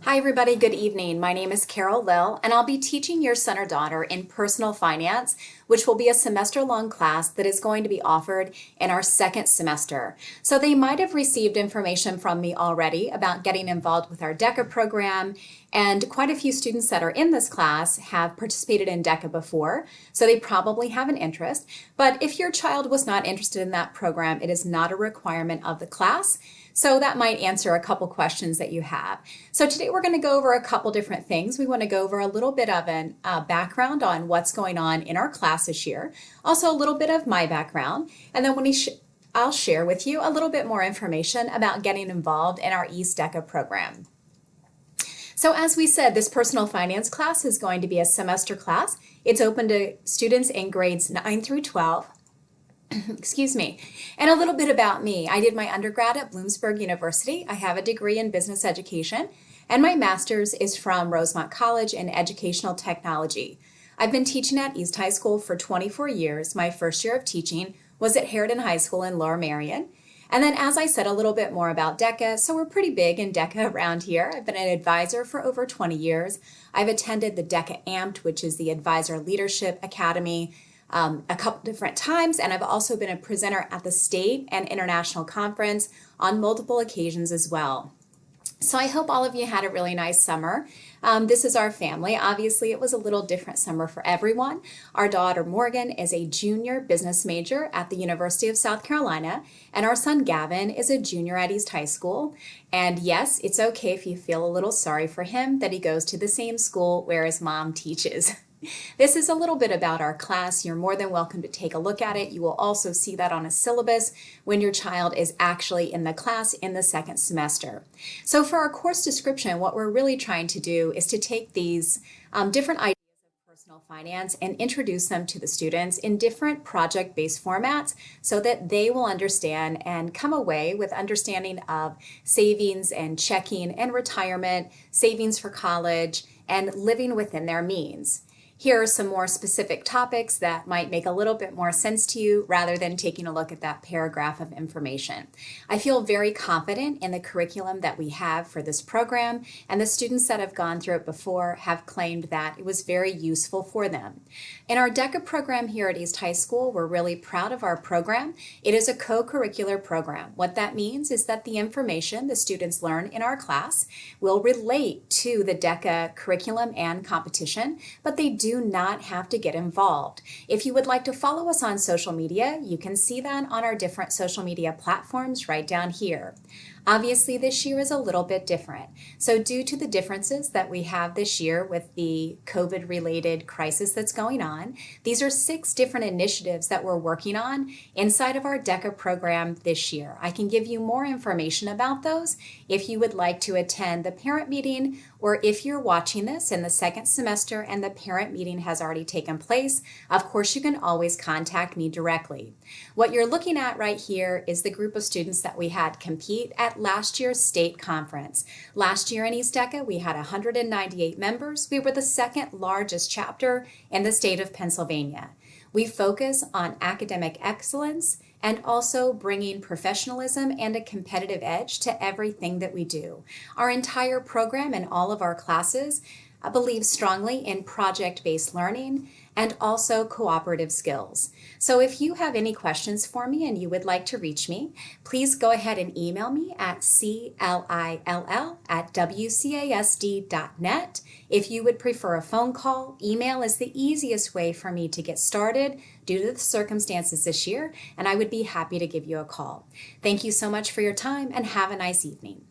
Hi everybody, good evening. My name is Carol Lill and I'll be teaching your son or daughter in personal finance, which will be a semester-long class that is going to be offered in our second semester. So they might have received information from me already about getting involved with our DECA program, and quite a few students that are in this class have participated in DECA before, so they probably have an interest. But if your child was not interested in that program, it is not a requirement of the class. So that might answer a couple questions that you have. So today we're going to go over a couple different things. We want to go over a little bit of a background on what's going on in our class this year, also a little bit of my background, and then I'll share with you a little bit more information about getting involved in our East DECA program. So as we said, this personal finance class is going to be a semester class. It's open to students in grades 9 through 12. Excuse me. And a little bit about me. I did my undergrad at Bloomsburg University. I have a degree in business education, and my master's is from Rosemont College in educational technology. I've been teaching at East High School for 24 years. My first year of teaching was at Harridan High School in Lower Merion. And then, as I said, a little bit more about DECA. So we're pretty big in DECA around here. I've been an advisor for over 20 years. I've attended the DECA AMPT, which is the Advisor Leadership Academy, a couple different times, and I've also been a presenter at the state and international conference on multiple occasions as well. So I hope all of you had a really nice summer. This is our family. Obviously, it was a little different summer for everyone. Our daughter Morgan is a junior business major at the University of South Carolina, and our son Gavin is a junior at East High School. And yes, it's okay if you feel a little sorry for him that he goes to the same school where his mom teaches. This is a little bit about our class. You're more than welcome to take a look at it. You will also see that on a syllabus when your child is actually in the class in the second semester. So for our course description, what we're really trying to do is to take these different ideas of personal finance and introduce them to the students in different project-based formats so that they will understand and come away with understanding of savings and checking and retirement, savings for college, and living within their means. Here are some more specific topics that might make a little bit more sense to you rather than taking a look at that paragraph of information. I feel very confident in the curriculum that we have for this program, and the students that have gone through it before have claimed that it was very useful for them. In our DECA program here at East High School, we're really proud of our program. It is a co-curricular program. What that means is that the information the students learn in our class will relate to the DECA curriculum and competition, but they do not have to get involved. If you would like to follow us on social media, you can see that on our different social media platforms right down here. Obviously, this year is a little bit different. So due to the differences that we have this year with the COVID-related crisis that's going on, these are 6 different initiatives that we're working on inside of our DECA program this year. I can give you more information about those if you would like to attend the parent meeting, or if you're watching this in the second semester and the parent meeting has already taken place, of course you can always contact me directly. What you're looking at right here is the group of students that we had compete at last year's state conference. Last year in East DECA, we had 198 members. We were the second largest chapter in the state of Pennsylvania. We focus on academic excellence and also bringing professionalism and a competitive edge to everything that we do. Our entire program and all of our classes believe strongly in project-based learning and also cooperative skills. So if you have any questions for me and you would like to reach me, please go ahead and email me at clill@wcasd.net. If you would prefer a phone call, email is the easiest way for me to get started due to the circumstances this year, and I would be happy to give you a call. Thank you so much for your time and have a nice evening.